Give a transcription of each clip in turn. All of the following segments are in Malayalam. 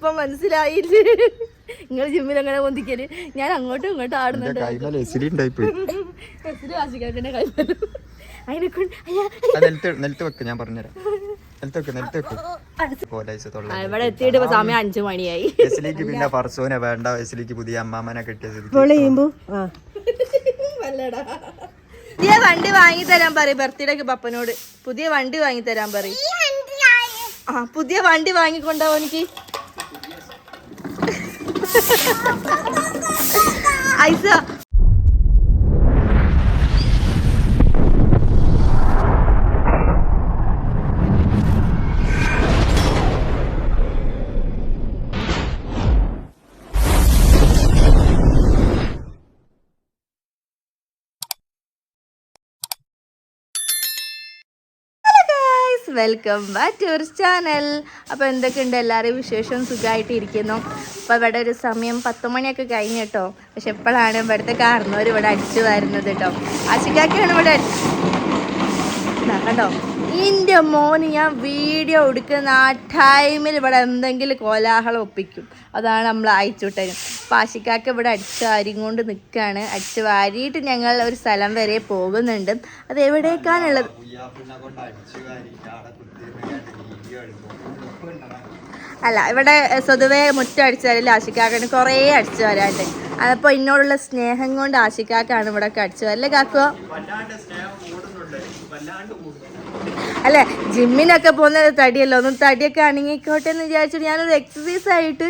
ഇപ്പൊ മനസ്സിലായില്ലേ നിങ്ങൾ ജിമ്മിൽ അങ്ങനെ പൊന്തിക്കല്? ഞാൻ അങ്ങോട്ടും ഇങ്ങോട്ടും ആടുന്നുണ്ട്. ഇവിടെ എത്തിയിട്ട് സമയം 5 മണിയായി. പിന്നെ ഫർസൂനെ വേണ്ട, പുതിയ അമ്മാമനെ കിട്ടിയത്. പുതിയ വണ്ടി വാങ്ങി തരാൻ പറയും ബർത്ത്ഡേക്ക് പപ്പനോട്. പുതിയ വണ്ടി വാങ്ങി തരാൻ പറയും. പുതിയ വണ്ടി വാങ്ങിക്കൊണ്ടാവോ എനിക്ക്? ഐസ welcome back to our channel. അപ്പോൾ എന്തൊക്കെയുണ്ട് എല്ലാവരും വിശേഷം? സുഖമായിട്ട് ഇരിക്കുന്നു. അപ്പോൾ ഇവിടെ ഒരു സമയം 10 മണിയൊക്കെ കഴിഞ്ഞു കേട്ടോ. പക്ഷെ എപ്പോഴാണ് ഇവിടുത്തെ കാരണവർ ഇവിടെ അടിച്ചു വരുന്നത് കേട്ടോ. ആശിക്കാക്കാണ് ഇവിടെ കണ്ടോ. എൻ്റെ മോന് ഞാൻ വീഡിയോ എടുക്കുന്ന ആ ടൈമിൽ ഇവിടെ എന്തെങ്കിലും കോലാഹലം ഒപ്പിക്കും. അതാണ് നമ്മൾ അയച്ചുവിട്ടത്. അപ്പോൾ ആശിക്കാക്ക ഇവിടെ അടിച്ചു വാരി കൊണ്ട് നിൽക്കുകയാണ്. അടിച്ചു വാരിയിട്ട് ഞങ്ങൾ ഒരു സ്ഥലം വരെ പോകുന്നുണ്ട്. അത് എവിടേക്കാണുള്ളത്? അല്ല, ഇവിടെ സ്വതവേ മുറ്റം അടിച്ചു വരല് ആശിക്കാക്കാണ് കുറേ അടിച്ചു വരാണ്ട്. അപ്പോൾ എന്നോടുള്ള സ്നേഹം കൊണ്ട് ആശിക്കാക്കാണ് ഇവിടെ ഒക്കെ അടിച്ചു വരല്ലേ കാക്കോ? അല്ലേ, ജിമ്മിനൊക്കെ പോകുന്നത് തടിയല്ലോ, ഒന്ന് തടിയൊക്കെ അണങ്ങിക്കോട്ടെ എന്ന് വിചാരിച്ചിട്ട് ഞാനൊരു എക്സസൈസ് ആയിട്ട്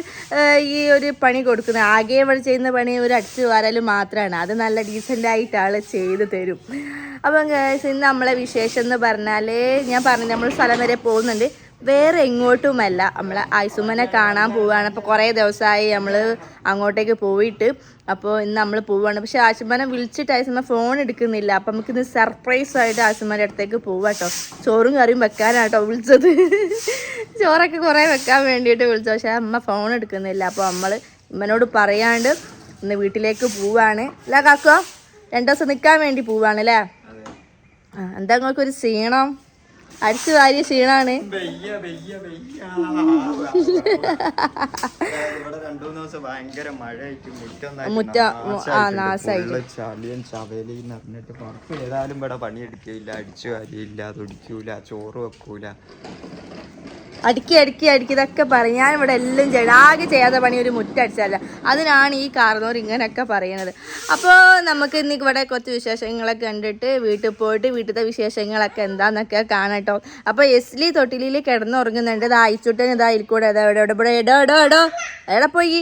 ഈ ഒരു പണി കൊടുക്കുന്നത്. ആകെ ഇവിടെ ചെയ്യുന്ന പണി ഒരു അടിച്ചു വാരൽ മാത്രമാണ്. അത് നല്ല ഡീസൻ്റായിട്ട് ആൾ ചെയ്ത് തരും. അപ്പം ഇന്ന് നമ്മളെ വിശേഷം എന്ന് പറഞ്ഞാൽ ഞാൻ പറഞ്ഞു നമ്മൾ സ്ഥലം വരെ പോകുന്നുണ്ട്. വേറെ എങ്ങോട്ടുമല്ല, നമ്മളെ ഐസുമനെ കാണാൻ പോവുകയാണ്. അപ്പോൾ കുറേ ദിവസമായി നമ്മൾ അങ്ങോട്ടേക്ക് പോയിട്ട്. അപ്പോൾ ഇന്ന് നമ്മൾ പോവുകയാണ്. പക്ഷേ ആശുമനെ വിളിച്ചിട്ട് ആശുമ ഫോൺ എടുക്കുന്നില്ല. അപ്പം നമുക്കിന്ന് സർപ്രൈസായിട്ട് ആശുമൻ്റെ അടുത്തേക്ക് പോവാം കേട്ടോ. ചോറും കറിയും വെക്കാനാട്ടോ വിളിച്ചത്. ചോറൊക്കെ കുറേ വെക്കാൻ വേണ്ടിയിട്ട് വിളിച്ചു. പക്ഷേ അമ്മ ഫോൺ എടുക്കുന്നില്ല. അപ്പോൾ നമ്മൾ അമ്മനോട് പറയാണ്ട് ഇന്ന് വീട്ടിലേക്ക് പോവാണ്. അല്ല കാക്കോ, 2 ദിവസം നിൽക്കാൻ വേണ്ടി പോവാണ് അല്ലേ? എന്താ നിങ്ങൾക്കൊരു ക്ഷീണം? അടിച്ചു വാരിയ ക്ഷീണാണ്. ഏതായാലും ഇവിടെ പണിയെടുക്കില്ല, അടിച്ചു വാരിയില്ല, തൊടിക്കൂല, ചോറ് വെക്കൂല, അടുക്കി ഇതൊക്കെ പറയും. ഞാൻ ഇവിടെ എല്ലാം ചെയ്യണം. ആകെ ചെയ്യാത്ത പണി ഒരു മുറ്റടിച്ചല്ല. അതിനാണ് ഈ കാരണവർ ഇങ്ങനെയൊക്കെ പറയുന്നത്. അപ്പോൾ നമുക്ക് ഇന്ന് ഇവിടെ കുറച്ച് വിശേഷങ്ങളൊക്കെ കണ്ടിട്ട് വീട്ടിൽ പോയിട്ട് വീട്ടിലത്തെ വിശേഷങ്ങളൊക്കെ എന്താന്നൊക്കെ കാണട്ടോ. അപ്പോൾ എസ്ലി തൊട്ടിലിൽ കിടന്നുറങ്ങുന്നുണ്ട്. ഇത് അയച്ചുട്ടന് ഇതായിരിക്കൂടെ ഇവിടെ എവിടെ പോയി?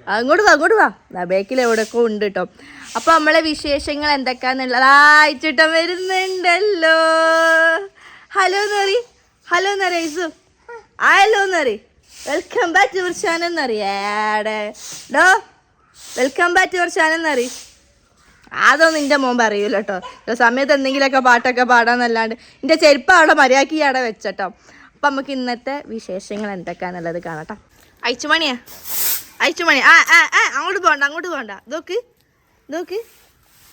അങ്ങോട്ട് വാ ബേക്കിൽ എവിടെയൊക്കെ ഉണ്ട് കേട്ടോ. അപ്പോൾ നമ്മളെ വിശേഷങ്ങൾ എന്തൊക്കെയാന്നുള്ളത് അയച്ചുട്ടൻ വരുന്നുണ്ടല്ലോ. ഹലോ എന്നറി ഐസു, hello Henry. Welcome back to our channel എന്നറിയാടെ ഡോ. Welcome back to our channel Henry. അതൊന്നും നിൻ്റെ മോൻ പറയൂല കേട്ടോ. സമയത്ത് എന്തെങ്കിലുമൊക്കെ പാട്ടൊക്കെ പാടാന്നല്ലാണ്ട്. എൻ്റെ ചെരുപ്പ് അവിടെ മര്യാദയ്ക്ക് അവിടെ വെച്ചട്ടോ. അപ്പം നമുക്ക് ഇന്നത്തെ വിശേഷങ്ങൾ എന്തൊക്കെയാന്നുള്ളത് കാണട്ടോ. അയച്ചുമണി അങ്ങോട്ട് പോകണ്ട. നോക്ക്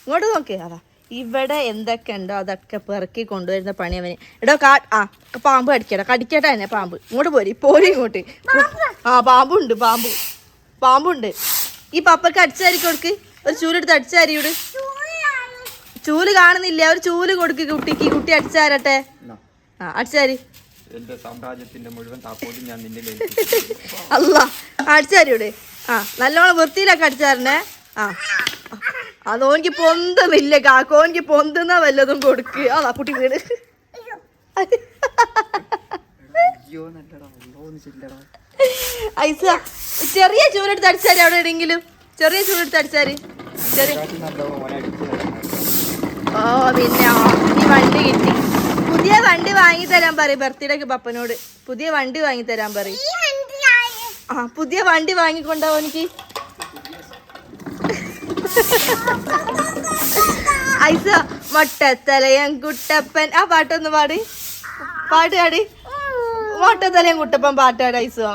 ഇങ്ങോട്ട് നോക്ക്. അതാ ഇവിടെ എന്തൊക്കെ ഉണ്ടോ അതൊക്കെ പെറുക്കി കൊണ്ടുവരുന്ന പണി അവന്. എടോ പാമ്പ് കടിക്കട്ടെ തന്നെ പാമ്പ്. ഇങ്ങോട്ട് പോരി ഇങ്ങോട്ട്. പാമ്പുണ്ട്. ഈ പപ്പക്ക് അടിച്ചാരി കൊടുക്ക്. ഒരു ചൂലെടുത്ത് അടിച്ചാരിയോട്. ചൂല് കാണുന്നില്ല, ഒരു ചൂല് കൊടുക്ക് കുട്ടിക്ക്. കുട്ടി അടിച്ചാരട്ടെ. അടിച്ചാരി. അല്ല, അടിച്ചാരിയോട്. നല്ലോണം വൃത്തിയിലൊക്കെ അടിച്ചാരനെ. അതോനിക്ക് പൊന്തുന്നില്ല കാക്കോ. എനിക്ക് പൊന്തുന്ന വല്ലതും കൊടുക്ക്. അതാ കുട്ടി വീട്. ഐസ ചെറിയ ചൂലെടുത്ത് അടിച്ചാരി. അവിടെ എവിടെയെങ്കിലും ചെറിയ ചൂലെടുത്ത് അടിച്ചാരി. ഓ പിന്നെ ഈ വണ്ടി കിട്ടി. പുതിയ വണ്ടി വാങ്ങി തരാൻ പറയും ബർത്ത്ഡേക്ക് പപ്പനോട്. പുതിയ വണ്ടി വാങ്ങി തരാൻ പറയും. പുതിയ വണ്ടി വാങ്ങിക്കൊണ്ടാവോ എനിക്ക്? ഐസ മൊട്ടത്തലയൻ കുട്ടപ്പൻ. ആ പാട്ടൊന്ന് പാടി. മൊട്ടത്തലയൻ കുട്ടപ്പൻ പാട്ടാട് ഐസോ.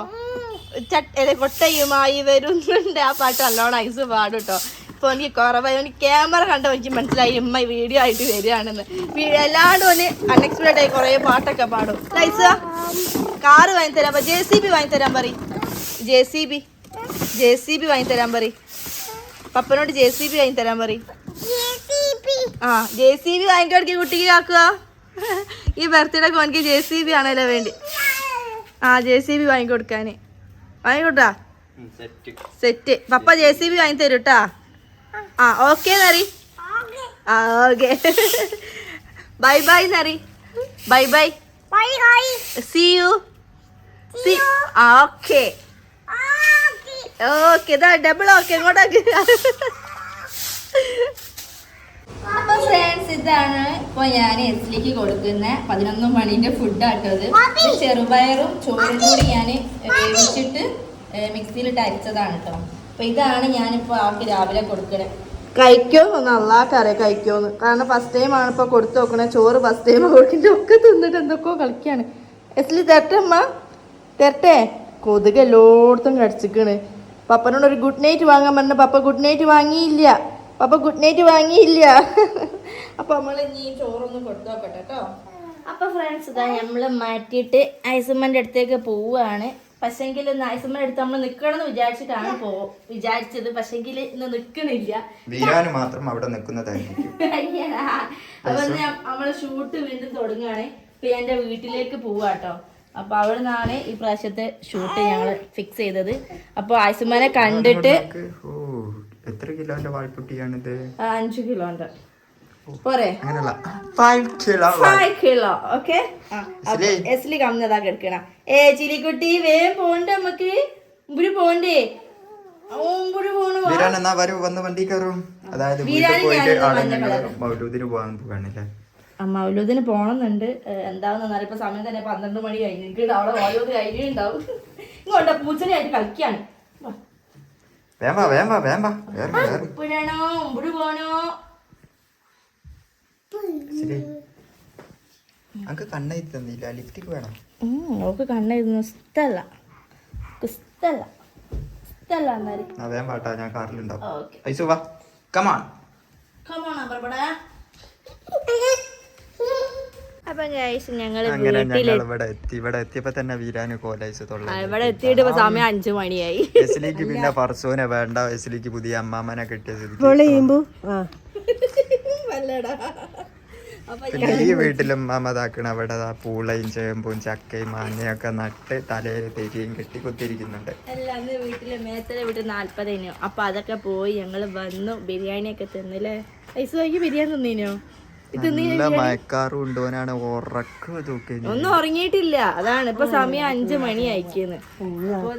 കൊട്ടയുമായി വരുന്നുണ്ട്. ആ പാട്ട് നല്ലോണം ഐസ് പാടും കേട്ടോ. ഇപ്പോൾ എനിക്ക് കുറവായി. എനിക്ക് ക്യാമറ കണ്ടപ്പോൾ എനിക്ക് മനസ്സിലായി ഉമ്മ വീഡിയോ ആയിട്ട് വരികയാണെന്ന്. എല്ലാണ്ടും ഒന്ന് അൺഎക്സ്പെക്റ്റഡ് ആയി കുറേ പാട്ടൊക്കെ പാടും. ഐസ കാറ് വാങ്ങിത്തരാൻ JCB വാങ്ങിത്തരാൻ പറയും. JCB വാങ്ങി തരാൻ പറയും. പപ്പനോട് JCB വാങ്ങി തരാൻ പറയും. ആ JCB വാങ്ങിക്കൊടുക്കി കുട്ടിക്ക് ആക്കുക. ഈ ബർത്ത്ഡേക്ക് എനിക്ക് JCB ആണല്ലോ വേണ്ടി. ആ JCB വാങ്ങിക്കൊടുക്കാന്. വാങ്ങിക്കൊടുത്താ സെറ്റ്. പപ്പ JCB വാങ്ങി തരും കേട്ടാ. ആ ഓക്കെ നറി. ആ ഓക്കെ. ബൈ ബൈ നറി. Bye bye. See you. Okay okay. ഇതാ ഡബിൾ ഓക്കെ. ഇങ്ങോട്ടേക്ക്. അപ്പൊ ഫ്രണ്ട്സ് ഇതാണ് ഇപ്പൊ ഞാൻ എസ്ലിക്ക് കൊടുക്കുന്ന 11 മണിന്റെ ഫുഡ് ആട്ടത്. ചെറുപയറും ചോറും കൂടി ഞാൻ വേവിച്ചിട്ട് മിക്സിയിലിട്ട് അരിച്ചതാണ് കേട്ടോ. അപ്പൊ ഇതാണ് ഞാനിപ്പോ ആൾക്ക് രാവിലെ കൊടുക്കണേ. കഴിക്കോന്ന് അള്ളാക്കറിയാം കഴിക്കോന്ന്. കാരണം ഫസ്റ്റ് ടൈം ആണ് ഇപ്പൊ കൊടുത്തു നോക്കണേ. ചോറ് ഫസ്റ്റ് ടൈം കൊടുക്കിന്റെ ഒക്കെ തിന്നിട്ട് എന്തൊക്കെയോ കളിക്കാണ്. എസ്ലി തരട്ടെ അമ്മ തരട്ടെ. കൊതുക് എല്ലായിടത്തും കടിച്ചിക്കണ്. പപ്പനോട് ഒരു ഗുഡ് നൈറ്റ് വാങ്ങാൻ പറഞ്ഞ പപ്പ ഗുഡ് നൈറ്റ് വാങ്ങിയില്ല. അപ്പൊ നമ്മള് ഇനി ചോറൊന്ന് കൊടുത്തു നോക്കട്ടെ കേട്ടോ. അപ്പൊ ഫ്രണ്ട്സ് ഇതാ നമ്മള് മാറ്റിയിട്ട് ഐസുമ്മന്റെ അടുത്തേക്ക് പോവുകയാണ്. പക്ഷെങ്കിൽ ഇന്ന് ഐസുമ്മന്റെ അടുത്ത് നമ്മൾ നിക്കണം എന്ന് വിചാരിച്ചിട്ടാണ് വിചാരിച്ചത്. പക്ഷെങ്കിൽ ഇന്ന് നിക്കണില്ല. മാത്രം അവിടെ നിൽക്കുന്നതായിരിക്കും. അപ്പൊ നമ്മള് ഷൂട്ട് വീണ്ടും തുടങ്ങുകയാണ്. ഇപ്പൊ എന്റെ വീട്ടിലേക്ക് പോവാട്ടോ. അപ്പൊ അവിടെ നിന്നാണ് ഈ പ്രാവശ്യത്തെ ഷൂട്ട് ഞങ്ങള് ഫിക്സ് ചെയ്തത്. അപ്പൊ ഐസുമ്മനെ കണ്ടിട്ട് എത്ര കിലോന്റെ വാൾപുട്ടിയാണിത്? 5 കിലോന്റെ പോരെ? 5 കിലോ. ഓക്കെ. എസ്ലി കമ്മതാ കിടക്കണ. ചിലിക്കുട്ടി വേഗം പോണ്ട. നമുക്ക് ഇമ്പുരി പോണ്ടേ? മൗലൂദിന് പോണെന്നുണ്ട്. എന്താണെന്നറിയാം. ഇപ്പൊ സമയം തന്നെ 12 മണി കഴിഞ്ഞു. എനിക്ക് അവിടെ മൗലൂദ് കഴിഞ്ഞിട്ടുണ്ടാവും. ഇങ്ങോട്ടാ പൂച്ചനായിട്ട് കളിക്കാണ്. ഓക്ക് കണ്ണെഴുതുന്നു. ഇഷ്ടല്ല. ഞാൻ കാറിലുണ്ടാവും. അപ്പൊ ഞങ്ങള് ഇവിടെ എത്തിയപ്പോ തന്നെ വീരാന് കോലൈസ് ഇവിടെ എത്തിയിട്ട് ഇപ്പൊ സമയം 5 മണിയായി. എസ്ലിക്ക് പിന്നെ പർസോനെ വേണ്ട. എസ്ലിക്ക് പുതിയ അമ്മാമനെ കിട്ടിയ പിന്നെ ഈ വീട്ടിലും അമ്മതാക്കണ അവിടെ പൂളയും ചേമ്പും ചക്കയും മാങ്ങയൊക്കെ നട്ട് തലയിൽ തെരിയും കെട്ടി കുത്തിരിക്കുന്നുണ്ട്. അന്ന് വീട്ടില് മേത്തലെ വീട്ടിൽ 40 അപ്പൊ അതൊക്കെ പോയി ഞങ്ങള് വന്നു. ബിരിയാണി ഒക്കെ തിന്നില്ലേ? ഐസുവാക്കി ബിരിയാണി തിന്നീനോ? മയക്കാറും ഉണ്ടോനാണ് ഉറക്കം തൂക്കി. ഒന്നും ഉറങ്ങിയിട്ടില്ല. അതാണ് ഇപ്പൊ സമയം 5 മണി അയക്കുന്നു. അപ്പൊ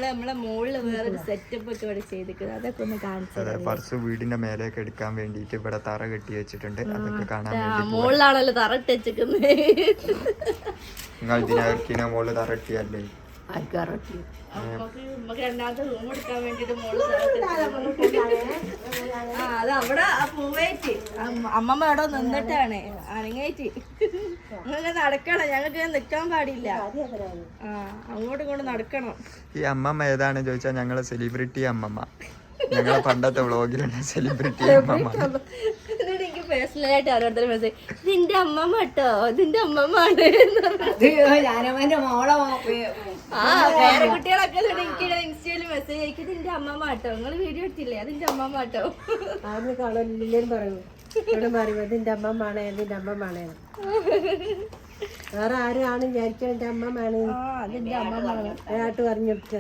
നമ്മളെ മുകളില് വേറൊരു സെറ്റപ്പ് ഒക്കെ ഇവിടെ ചെയ്തിട്ടുണ്ട്. അതൊക്കെ ഒന്ന് കാണിച്ചത്. പർസ് വീടിന്റെ മേലേക്ക് എടുക്കാൻ വേണ്ടിട്ട് ഇവിടെ തറ കെട്ടി വെച്ചിട്ടുണ്ട്. അതൊക്കെ കാണാൻ മുകളിലാണല്ലോ തറ ഇട്ട് വെച്ചിരിക്കുന്നത്. നിങ്ങൾ ഇതിനകത്തിന് മുകളിൽ തറ ഇട്ടിയല്ലേ? രണ്ടാമത്തെ റൂം എടുക്കാൻ വേണ്ടിട്ട് അത് അവിടെ പൂവേറ്റ് അമ്മമ്മ അവിടെ നിന്നിട്ടാണ് അനങ്ങേറ്റ്. അങ്ങനെ നടക്കണം. ഞങ്ങൾക്ക് നിക്കാൻ പാടില്ല. അങ്ങോട്ടും ഇങ്ങോട്ടും നടക്കണം. ഈ അമ്മമ്മ ഏതാണ് ചോദിച്ചാൽ ഞങ്ങളെ സെലിബ്രിറ്റി അമ്മമ്മ. ഞങ്ങളെ പണ്ടത്തെ വ്ളോഗിലുള്ള സെലിബ്രിറ്റി അമ്മമ്മ. എനിക്ക് പേഴ്സണലായിട്ട് ഓരോരുത്തരും മെസ്സേജ് ഇതിന്റെ അമ്മമ്മ കേട്ടോ, ഇതിന്റെ അമ്മമ്മയാണ്. വേറെ കുട്ടികളൊക്കെ എനിക്ക് ഇൻസ്റ്റയിൽ മെസ്സേജ് അയക്കും ഇതിന്റെ അമ്മമ്മ കേട്ടോ, നിങ്ങൾ വീഡിയോ എടുത്തില്ലേ അതിന്റെ അമ്മമ്മ കേട്ടോ. ഇതിന്റെ അമ്മമാണ് ഇതിന്റെ അമ്മമാണ്. വേറെ ആരും ആണ് വിചാരിക്കാൻ എന്റെ അമ്മമാണ്. അതിന്റെ അമ്മമാണ് അയാട്ട് പറഞ്ഞിട്ട്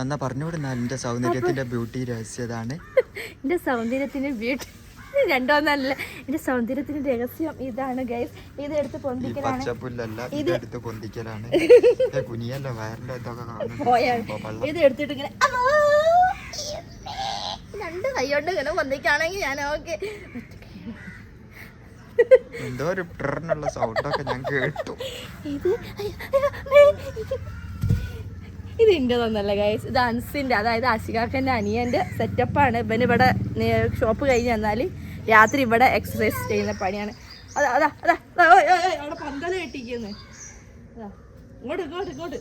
എന്നാ പറഞ്ഞുവിടുന്ന എന്റെ സൗന്ദര്യത്തിന്റെ ബ്യൂട്ടി രഹസ്യതാണ്. എന്റെ സൗന്ദര്യത്തിന്റെ ബ്യൂട്ടി രണ്ടോന്നല്ല, എന്റെ സൗന്ദര്യത്തിന്റെ രഹസ്യം ഇതാണ് ഗൈസ്. ഇത് എടുത്ത് പൊന്തിക്കലാണ്. ഇത് എടുത്തിട്ട് ഇങ്ങനെ 2 കൈകൊണ്ട് ഇങ്ങനെ പൊന്തിക്കാണെങ്കിൽ ഞാൻ ഓക്കെ. എന്തോ ഒരു സൗണ്ടൊക്കെ ഞാൻ കേട്ടു. ഇത് ഇന്റേതൊന്നല്ല ഗൈസ്, ഇത് അൻസിന്റെ, അതായത് അശികാക്കന്റെ അനിയന്റെ സെറ്റപ്പാണ്. ഇവന് ഇവിടെ ഷോപ്പ് കഴിഞ്ഞ് വന്നാൽ രാത്രി ഇവിടെ എക്സസൈസ് ചെയ്യുന്ന പണിയാണ്. അതാ അതാ അതാ അവിടെ പന്തല കെട്ടിക്കുന്നു. ഇങ്ങോട്ട് ഇങ്ങോട്ട് ഇങ്ങോട്ട്.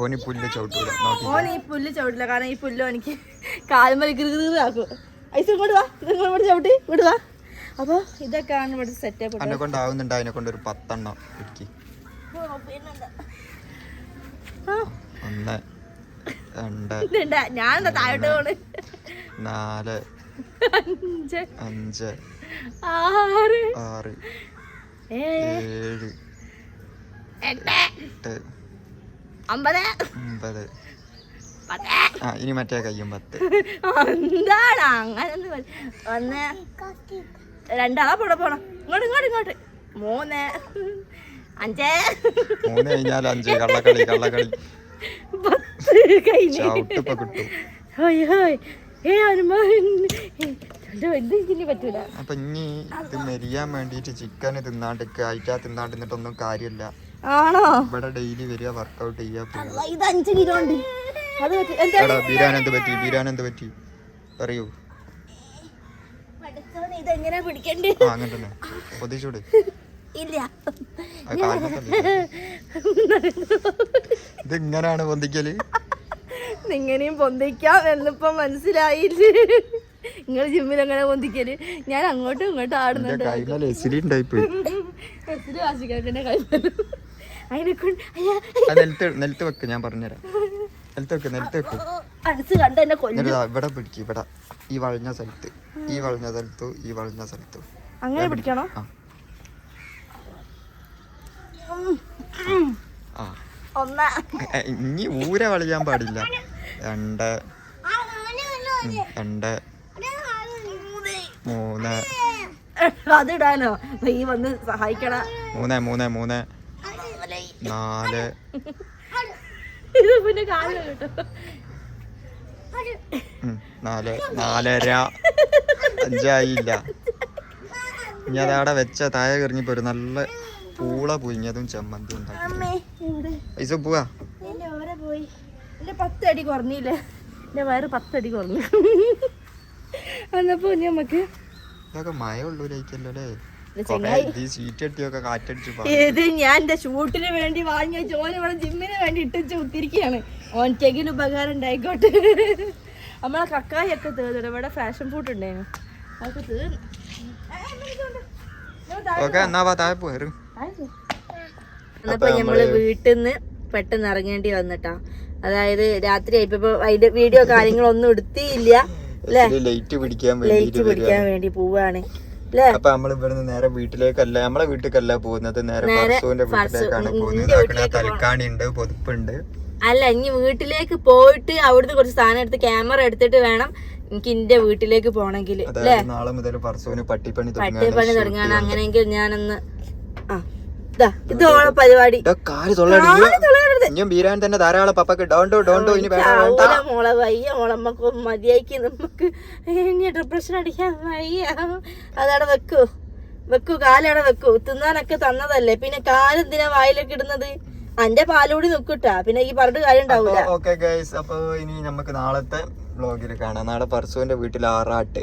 ഓൻ ഈ പുല്ല് ചവിട്ടില്ല, കാരണം ഈ പുല്ല് എനിക്ക് കാൽമല കൃതാക്കും. ഐസ് ഇങ്ങോട്ട് വാ, ഇങ്ങോട്ട് ചവിട്ടി ഇങ്ങോട്ട് വാ. അപ്പൊ ഇതൊക്കെയാണ് ഇവിടെ സെറ്റപ്പ്. എന്നെ കൊണ്ടാവുന്നുണ്ട്, അതിനെ കൊണ്ട് ഒരു 10 എണ്ണം ഇടുക്കി. 1 2 ഞാൻ താഴോട്ട് പോണ്. 4 5 5 6 6 7 8 8 9 9 10. ഇനി മറ്റേ കയ്യും 10. എന്താണ് അങ്ങനെ? 1 2 പോണം ഇങ്ങോട്ട് ഇങ്ങോട്ട് ഇങ്ങോട്ട്. 3 5 3 കഴിഞ്ഞാൽ 5. കള്ളക്കളി 10 കഴിഞ്ഞു. ചവിട്ടിപ്പോ കിട്ടും. ഹോയ് ഹോയ്. ഇതിന് പറ്റൂല. അപ്പൊ ഇനി ഇത് മെരിയാൻ വേണ്ടിട്ട് ചിക്കൻ തിന്നാണ്ടിരിക്കുക, അയറ്റാ തിന്നാണ്ടിരുന്നിട്ടൊന്നും കാര്യമില്ല. ആണോ? ഇവിടെ ഡെയിലി വരിക, വർക്കൗട്ട് ചെയ്യാ. ഇത് 5 കിലോ ഉണ്ട്. അത് ബീരാൻ എന്ത് പറ്റി പറയൂ. ഇതെങ്ങനെ പിടിക്കണ്ടേ? അങ്ങനെ തന്നെ പൊതിച്ചൂട്. ഇല്ല, ഇതിങ്ങനാണ് പൊന്തിക്കല്. ഇങ്ങനെയും പൊന്തിക്കാം എന്നിപ്പം മനസ്സിലായില്ലേ? നിങ്ങൾ ജിമ്മിൽ എങ്ങനെ പൊന്തിക്കല്? ഞാൻ അങ്ങോട്ടും ഇങ്ങോട്ടും ആടുന്നുണ്ട്. നിലത്ത് വെക്ക്, ഞാൻ പറഞ്ഞുതരാം. നിലത്ത് വെക്ക്. അടുത്ത് കണ്ട എന്നെ കൊല്ലും. ഇവിടെ പിടിക്കും. ഇവിടെ ഈ വളഞ്ഞ സ്ഥലത്ത്, ഈ വളഞ്ഞ സ്ഥലത്തു അങ്ങനെ പിടിക്കണോ? ഇനി ഊര വളയാൻ പാടില്ല. 2 2 3 അതിടാനോ? നീ വന്ന് സഹായിക്കണ. 3 4 ഇത് പിന്നെ കാര്യം കേട്ടോ. 4 4.5 5 ആയില്ല. ഇനി അതവിടെ വെച്ച താഴെ കറിഞ്ഞിപ്പോ ഒരു നല്ല പൂള പുഴിഞ്ഞതും ചമ്മന്തി ഉണ്ടാക്കി പോവാ. എന്റെ 10 അടി കുറഞ്ഞില്ലേ? എന്റെ വയറ് 10 അടി കുറഞ്ഞു. അന്നപ്പോ നമുക്ക് ഇതൊക്കെ മഴ ഉള്ളൂലേക്കല്ലോ അല്ലേ? ഇത് ഞാൻ എന്റെ ഷൂട്ടിന് വേണ്ടി വാങ്ങിയ ജോലി ഇവിടെ ജിമ്മിന് വേണ്ടി ഇട്ടിച്ച് കുത്തിരിക്കുകയാണ്. ഓൻക്കെങ്കിലും ഉപകാരം ഉണ്ടായിക്കോട്ടെ. നമ്മളെ കക്കായി ഒക്കെ തീർന്നു. ഇവിടെ ഫാഷൻ ഫുഡ് ഉണ്ടായിരുന്നു, അതൊക്കെ തീർന്നു. അപ്പൊ നമ്മള് വീട്ടിൽ നിന്ന് പെട്ടെന്ന് ഇറങ്ങേണ്ടി വന്നിട്ടാ. അതായത് രാത്രി ആയിപ്പോ അതിന്റെ വീഡിയോ കാര്യങ്ങളൊന്നും എടുത്തില്ല അല്ലേ? ലൈറ്റ് പിടിക്കാൻ വേണ്ടി പോവാണ്. അപ്പൊ നമ്മൾ ഇവിടുന്ന് നേരെ വീട്ടിലേക്കല്ല, നമ്മളെ വീട്ടിലേക്കല്ല പോകുന്നത്, നേരെ ഫർസൂന്റെ വീട്ടിലേക്കാണ് പോകുന്നത്. തൽക്കാണി ഉണ്ട്, പൊതുപ്പുണ്ട്. അല്ല, ഇനി വീട്ടിലേക്ക് പോയിട്ട് അവിടുന്ന് കുറച്ച് സാധനം എടുത്ത് ക്യാമറ എടുത്തിട്ട് വേണം എനിക്ക് എന്റെ വീട്ടിലേക്ക് പോണെങ്കിൽ. നാളെ മുതൽ ഫർസൂന് പട്ടിപ്പണി തുടങ്ങാണ്. അങ്ങനെയെങ്കിൽ ഞാനൊന്ന് ഇത് ഓളെ പരിപാടി. ബീരാൻ തന്നെ ധാരാളം പപ്പക്ക് മോളെ വയ്യ, മോളമ്മക്ക് മതിയാക്കി. നമുക്ക് ഇനി ഡിപ്രഷൻ അടിക്കാൻ വയ്യ. അതവിടെ വെക്കൂ കാലവിടെ വെക്കൂ. തിന്നാനൊക്കെ തന്നതല്ലേ, പിന്നെ കാലെന്തിനാ വായിലൊക്കെ ഇടുന്നത്? അന്റെ പാലുകൂടി നിൽക്കൂട്ടാ, പിന്നെ ഈ പറഞ്ഞിട്ട് കാര്യം ഉണ്ടാവൂല. ഓക്കെ ഗൈസ്, അപ്പൊ ഇനി നമുക്ക് നാളത്തെ വ്ലോഗിൽ കാണാം. നാളെ ഫർസൂന്റെ വീട്ടിൽ ആറാട്ട്.